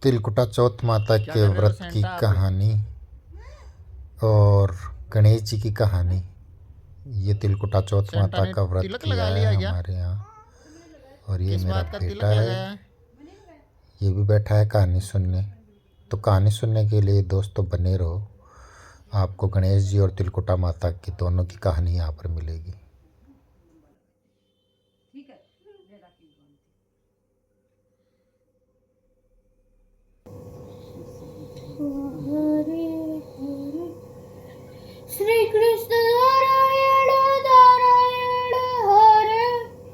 तिलकुटा चौथ माता के व्रत की कहानी और गणेश जी की कहानी। ये तिलकुटा चौथ माता का व्रत किया है हमारे यहाँ, और ये मेरा बेटा है, ये भी बैठा है कहानी सुनने। तो कहानी सुनने के लिए दोस्तों बने रहो, आपको गणेश जी और तिलकुटा माता की दोनों की कहानी यहाँ पर मिलेगी। श्री कृष्ण नारायण नारायण हरे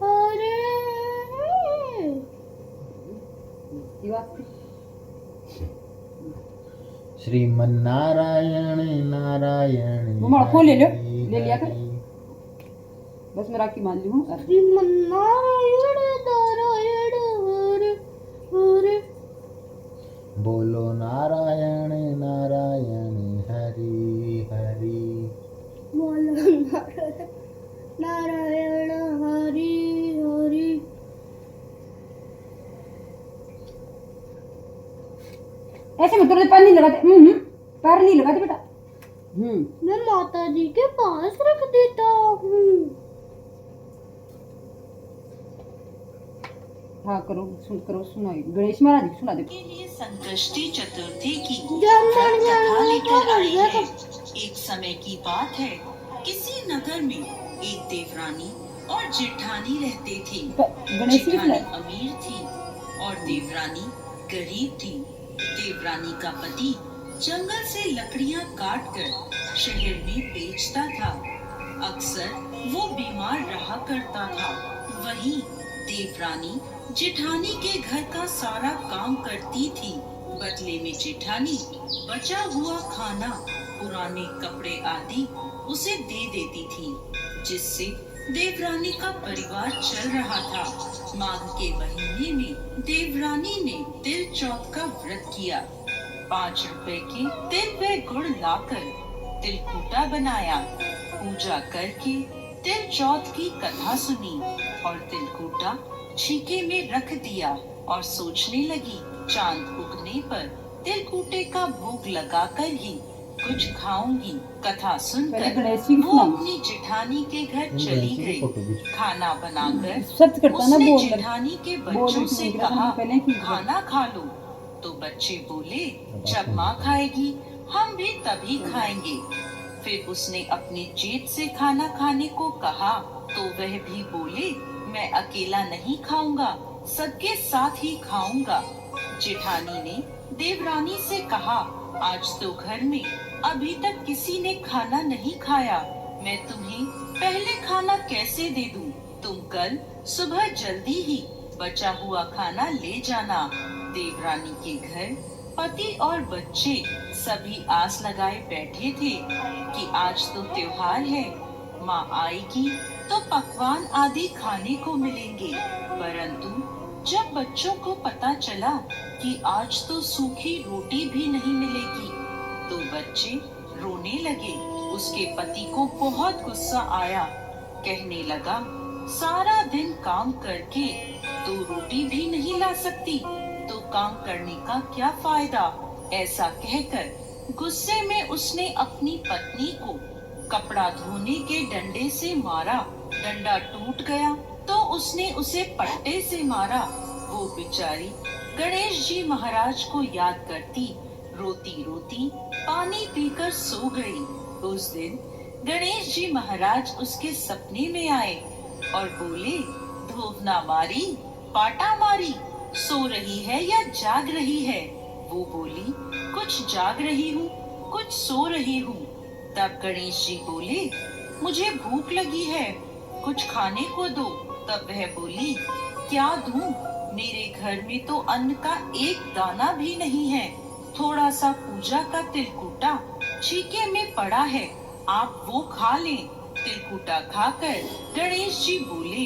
हरे। श्रीमन नारायण नारायण। फोन ले लिया कर, बस मैं राखी मान ली हूँ। श्रीमन नारायण नारायण हरे हरे। बोलो नारायण नारायण हरि हरि। बोलो नारायण हरि हरि। ऐसे में तुरंत पैर नहीं लगाते, पैर नहीं लगाते बेटा। मैं माता जी के पास रख देता हूँ। हाँ करो, सुनाओ गणेश महाराज की सुना दे। के लिए संकष्टी चतुर्थी की कथा लेकर आई है। एक समय की बात है, किसी नगर में एक देवरानी और जेठानी रहते थे। जेठानी अमीर थी और देवरानी गरीब थी। देवरानी का पति जंगल से लकड़ियां काटकर शहर में बेचता था। अक्सर वो बीमार रहा करता था। वहीं देवरानी जेठानी के घर का सारा काम करती थी। बदले में जेठानी बचा हुआ खाना, पुराने कपड़े आदि उसे दे देती थी, जिससे देवरानी का परिवार चल रहा था। माघ के महीने में देवरानी ने तिल चौथ का व्रत किया। 5 रुपए के तिल व गुड़ लाकर तिलकुटा बनाया। पूजा करके तिल चौथ की कथा सुनी और तिलकुटा छीके में रख दिया और सोचने लगी, चांद उगने पर तिलकुटे का भोग लगाकर ही कुछ खाऊंगी। कथा सुनकर वो अपनी जेठानी के घर चली गई। खाना बनाकर उसने जेठानी के बच्चों से कहा, खाना खा लो। तो बच्चे बोले, जब माँ खाएगी हम भी तभी खाएंगे। फिर उसने अपनी जेब से खाना खाने को कहा तो वह भी बोले, मैं अकेला नहीं खाऊंगा, सबके साथ ही खाऊंगा। जेठानी ने देवरानी से कहा, आज तो घर में अभी तक किसी ने खाना नहीं खाया, मैं तुम्हें पहले खाना कैसे दे दूं? तुम कल सुबह जल्दी ही बचा हुआ खाना ले जाना। देवरानी के घर पति और बच्चे सभी आस लगाए बैठे थे कि आज तो त्योहार है, माँ आएगी तो पकवान आदि खाने को मिलेंगे। परंतु जब बच्चों को पता चला कि आज तो सूखी रोटी भी नहीं मिलेगी, तो बच्चे रोने लगे। उसके पति को बहुत गुस्सा आया, कहने लगा, सारा दिन काम करके तो रोटी भी नहीं ला सकती, तो काम करने का क्या फायदा? ऐसा कहकर गुस्से में उसने अपनी पत्नी को कपड़ा धोने के डंडे से मारा। डंडा टूट गया तो उसने उसे पट्टे से मारा। वो बेचारी गणेश जी महाराज को याद करती रोती रोती पानी पीकर सो गई। उस दिन गणेश जी महाराज उसके सपने में आए और बोले, धोवना मारी, पाटा मारी, सो रही है या जाग रही है? वो बोली, कुछ जाग रही हूँ, कुछ सो रही हूँ। तब गणेश जी बोले, मुझे भूख लगी है, कुछ खाने को दो। तब वह बोली, क्या दूं? मेरे घर में तो अन्न का एक दाना भी नहीं है। थोड़ा सा पूजा का तिलकुटा छीके में पड़ा है, आप वो खा लें। तिलकुटा खाकर गणेश जी बोले,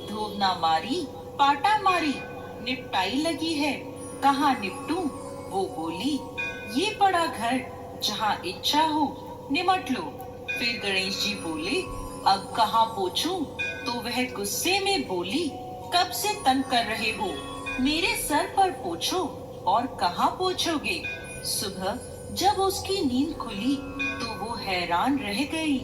धोवना मारी, पाटा मारी, निपटाई लगी है, कहाँ निपटूं? वो बोली, ये बड़ा घर, जहाँ इच्छा हो निमट लो। फिर गणेश जी बोले, अब कहाँ पोछूं? तो वह गुस्से में बोली, कब से तंग कर रहे हो, मेरे सर पर पोछो और कहाँ पहुँचोगे? सुबह जब उसकी नींद खुली तो वो हैरान रह गई।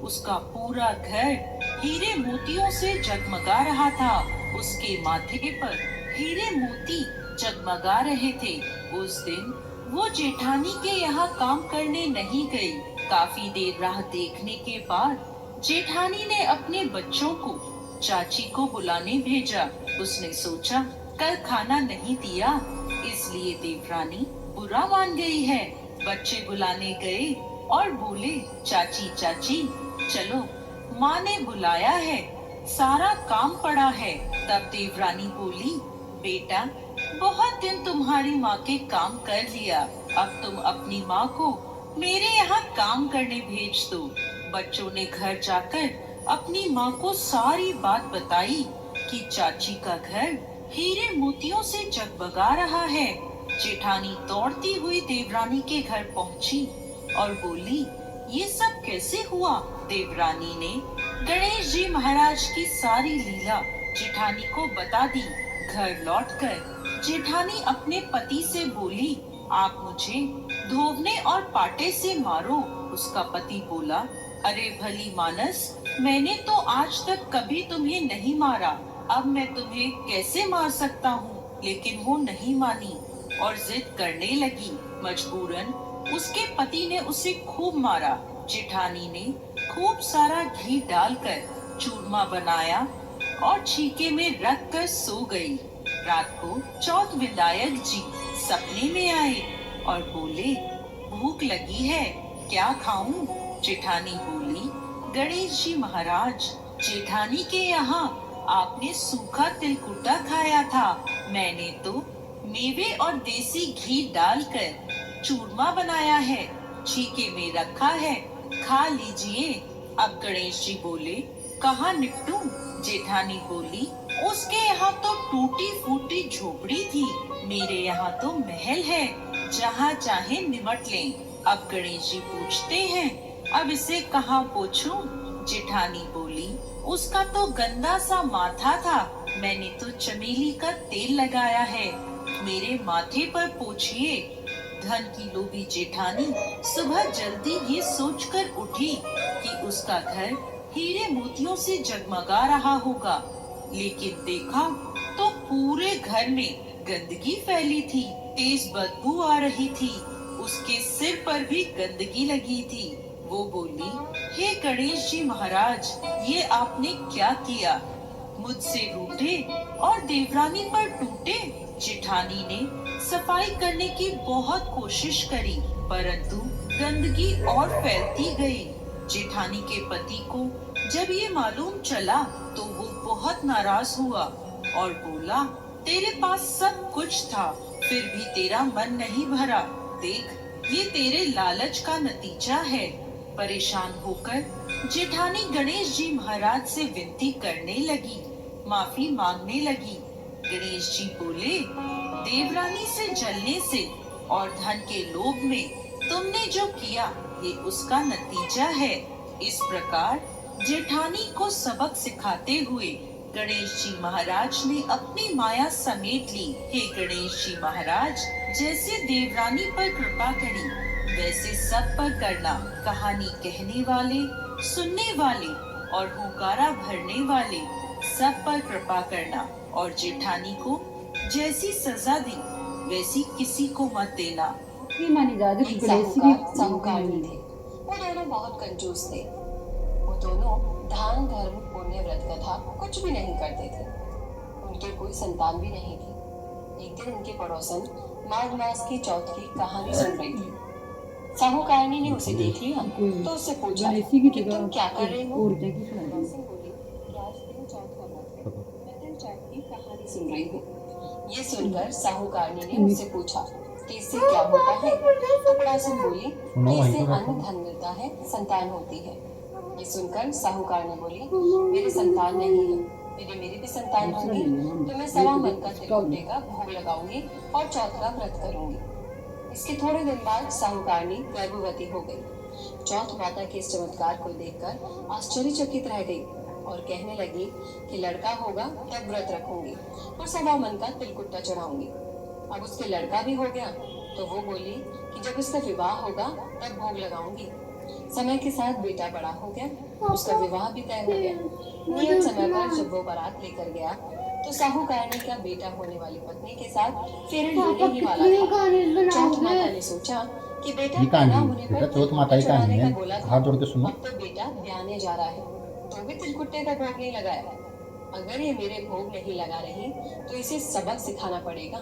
उसका पूरा घर हीरे मोतियों से जगमगा रहा था। उसके माथे पर हीरे मोती जगमगा रहे थे। उस दिन वो जेठानी के यहाँ काम करने नहीं गई। काफी देर राह देखने के बाद जेठानी ने अपने बच्चों को चाची को बुलाने भेजा। उसने सोचा कल खाना नहीं दिया इसलिए देवरानी बुरा मान गई है। बच्चे बुलाने गए और बोले, चाची चाची चलो, माँ ने बुलाया है, सारा काम पड़ा है। तब देवरानी बोली, बेटा बहुत दिन तुम्हारी माँ के काम कर लिया, अब तुम अपनी माँ को मेरे यहाँ काम करने भेज दो। बच्चों ने घर जाकर अपनी माँ को सारी बात बताई कि चाची का घर हीरे मोतियों से जगमगा रहा है। जेठानी दौड़ती हुई देवरानी के घर पहुँची और बोली, ये सब कैसे हुआ? देवरानी ने गणेश जी महाराज की सारी लीला जेठानी को बता दी। घर लौटकर जेठानी अपने पति से बोली, आप मुझे धोवने और पाटे से मारो। उसका पति बोला, अरे भली मानस, मैंने तो आज तक कभी तुम्हें नहीं मारा, अब मैं तुम्हें कैसे मार सकता हूँ? लेकिन वो नहीं मानी और जिद करने लगी। मजबूरन उसके पति ने उसे खूब मारा। जेठानी ने खूब सारा घी डालकर चूरमा बनाया और छीके में रख कर सो गई। रात को चौथ विधायक जी सपने में आए और बोले, भूख लगी है, क्या खाऊं? जेठानी बोली, गणेश जी महाराज, जेठानी के यहाँ आपने सूखा तिलकुटा खाया था, मैंने तो मेवे और देसी घी डालकर चूरमा बनाया है, छीके में रखा है, खा लीजिए। अब गणेश जी बोले, कहाँ निपटूं? जेठानी बोली, उसके यहाँ तो टूटी फूटी झोपड़ी थी, मेरे यहाँ तो महल है, जहाँ चाहे निमट लें। अब गणेश जी पूछते हैं, अब इसे कहाँ पोछूं? जेठानी बोली, उसका तो गंदा सा माथा था, मैंने तो चमेली का तेल लगाया है, मेरे माथे पर पोछिए। धन की लोभी जेठानी सुबह जल्दी ये सोचकर उठी कि उसका घर हीरे मोतियों से जगमगा रहा होगा, लेकिन देखा तो पूरे घर में गंदगी फैली थी, तेज बदबू आ रही थी, उसके सिर पर भी गंदगी लगी थी। वो बोली, हे गणेश जी महाराज, ये आपने क्या किया? मुझसे रूठे और देवरानी पर टूटे। जेठानी ने सफाई करने की बहुत कोशिश करी, परंतु गंदगी और फैलती गई। जेठानी के पति को जब ये मालूम चला तो वो बहुत नाराज हुआ और बोला, तेरे पास सब कुछ था, फिर भी तेरा मन नहीं भरा, देख ये तेरे लालच का नतीजा है। परेशान होकर जेठानी गणेश जी महाराज से विनती करने लगी, माफी मांगने लगी। गणेश जी बोले, देवरानी से जलने से और धन के लोभ में तुमने जो किया ये उसका नतीजा है। इस प्रकार जेठानी को सबक सिखाते हुए गणेश जी महाराज ने अपनी माया समेट ली। हे गणेश जी महाराज, जैसे देवरानी पर कृपा करी वैसे सब पर करना। कहानी कहने वाले, सुनने वाले और हुंकारा भरने वाले सब पर कृपा करना और जेठानी को जैसी सजा दी वैसी किसी को मत देना। ये मानी जाती एक साहूकार थे। वो दोनों बहुत कंजूस थे। वो दोनों दान धर्म पुण्य व्रत कथा कुछ भी नहीं करते थे। उनके कोई संतान भी नहीं थी। एक दिन उनके पड़ोसन माघ मास की चौथ की कहानी सुन रही थी। साहूकारनी ने उसे देख लिया तो उससे पूछा कि तुम क्या कर रही हो? बोली, आज दिन चौथ का व्रत है, मैं दिन चौथ की कहानी सुन रही हूँ। ये सुनकर साहूकारनी ने उससे पूछा कि इससे क्या होता है? तो पड़ोसन बोली कि इससे अन्न धन मिलता है, संतान होती है। ये सुनकर साहूकारनी बोली, मेरी संतान नहीं है, यदि मेरी भी संतान होगी तो मैं सवा मन का तिलकुटे का भोग लगाऊंगी और चौथ का व्रत करूंगी। इसके थोड़े दिन बाद साहूकारनी गर्भवती हो गई। चौथ माता के इस चमत्कार को देखकर आश्चर्यचकित रह गई और कहने लगी कि लड़का होगा तब व्रत रखूंगी और सवा मन का तिलकुट्टा चढ़ाऊंगी। अब उसके लड़का भी हो गया तो वो बोली कि जब उसका विवाह होगा तब भोग लगाऊंगी। समय के साथ बेटा बड़ा हो गया, उसका विवाह भी तय हो गया। नियत समय पर जब वो बारात लेकर गया तो साहूकारनी का बेटा होने वाली पत्नी के साथ फेरे लेने ही वाला था। चौथ माता ने सोचा कि बेटा पैदा होने पर चौथ माता की कहानी चढ़ाने का है, बोला था, हाथ जोड़ के सुनो। अब तो बेटा ब्याने जा रहा है तो भी तिलकुट्टे का भोग नहीं लगाया। अगर ये मेरे भोग नहीं लगा रही तो इसे सबक सिखाना पड़ेगा,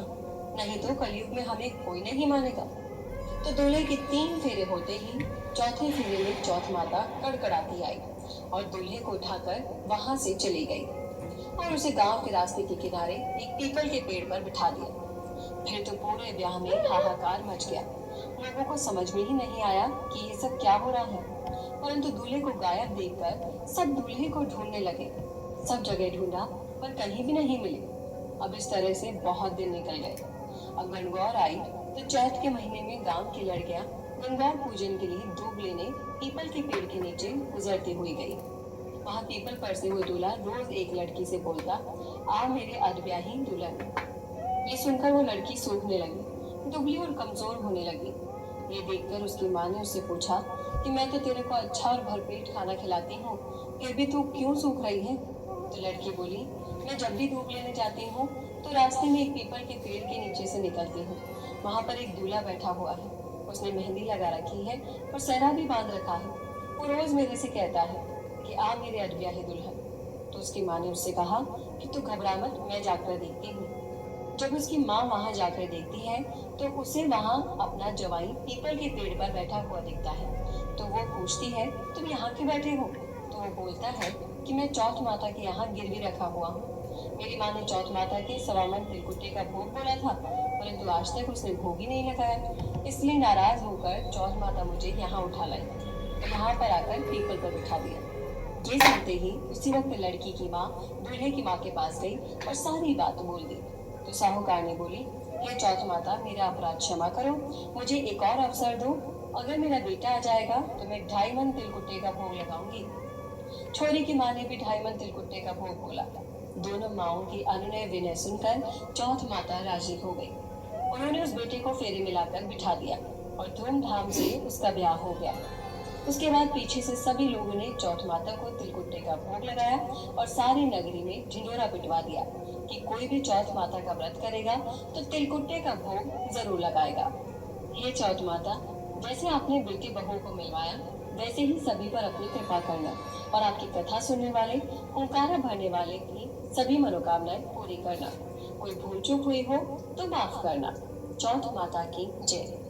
नहीं तो कलयुग में हमें कोई नहीं मानेगा। तो दूल्हे के 3 फेरे होते ही चौथे फेरे में चौथ माता कड़कड़ाती आई और दूल्हे को उठाकर वहां से चली गई और उसे गांव के रास्ते के किनारे एक पीपल के पेड़ पर बिठा दिया। फिर तो पूरे ब्याह में हाहाकार मच गया। लोगों को समझ में ही नहीं आया कि ये सब क्या हो रहा है, परंतु दूल्हे को गायब देखकर सब दूल्हे को ढूंढने लगे। सब जगह ढूंढा पर कहीं भी नहीं मिले। अब इस तरह से बहुत दिन निकल गए। अब गणगौर आई तो चैत के महीने में गांव की लड़कियां गणगौर पूजन के लिए दूब लेने पीपल के पेड़ के नीचे गुजरती हुई गई। वहां पीपल पर से हुए दूल्हा रोज एक लड़की से बोलता, आ मेरे अधब्याही दुल्हन। ये सुनकर वो लड़की सूखने लगी, दुबली और कमजोर होने लगी। ये देखकर उसकी माँ ने उससे पूछा कि मैं तो तेरे को अच्छा और भरपेट खाना खिलाती हूँ, फिर भी तू क्यों सूख रही है? तो लड़की बोली, मैं जब भी दूब लेने जाती हूँ तो रास्ते में एक पीपल के पेड़ के नीचे से निकलती हूँ। वहाँ पर एक दूल्हा बैठा हुआ है, उसने मेहंदी लगा रखी है और सहरा भी बांध रखा है। वो रोज मेरे से कहता है कि आ मेरे अधब्याही दुल्हन। तो उसकी माँ ने उससे कहा कि तू घबरा मत, मैं जाकर देखती हूँ। जब उसकी माँ वहाँ जाकर देखती है तो उसे वहाँ अपना जवाई पीपल के पेड़ पर बैठा हुआ दिखता है। तो वो पूछती है, तुम यहाँ क्यों बैठे हो? तो वो बोलता है कि मैं चौथ माता के यहाँ गिरवी रखा हुआ हूँ। मेरी माँ ने चौथ माता के सवामन तिलकुट्टे का भोग बोला था, परंतु आज तक उसने भोग ही नहीं लगाया। इसलिए नाराज होकर चौथ माता मुझे यहाँ उठा लाई, तो यहाँ पर आकर पीपल पर बिठा दिया। ये सुनते ही उसी वक्त लड़की की माँ दूल्हे की माँ के पास गई और सारी बात बोल दी। तो साहूकार ने बोली, हे चौथ माता, मेरा अपराध क्षमा करो, मुझे एक और अवसर दो। अगर मेरा बेटा आ जाएगा तो मैं 2.5 मन तिलकुट्टे का भोग लगाऊंगी। छोरी की माँ ने भी 2.5 मन तिलकुट्टे का भोग बोला। दोनों माओं की अनुनय विनय सुनकर चौथ माता राजी हो गई। उन्होंने उस बेटे को फेरे मिलाकर बिठा दिया और धूमधाम से उसका ब्याह हो गया। उसके बाद पीछे से सभी लोगों ने चौथ माता को तिलकुट्टे का भोग लगाया और सारी नगरी में ढिंढोरा पिटवा दिया कि कोई भी चौथ माता का व्रत करेगा तो तिलकुट्टे का भोग जरूर लगाएगा। हे चौथ माता, जैसे आपने बेटी बहू को मिलवाया वैसे ही सभी पर अपनी कृपा करना और आपकी कथा सुनने वाले, ओंकारा भरने वाले की सभी मनोकामनाएं पूरी करना। कोई भूल चूक हुई हो तो माफ करना। चौथ माता की जय।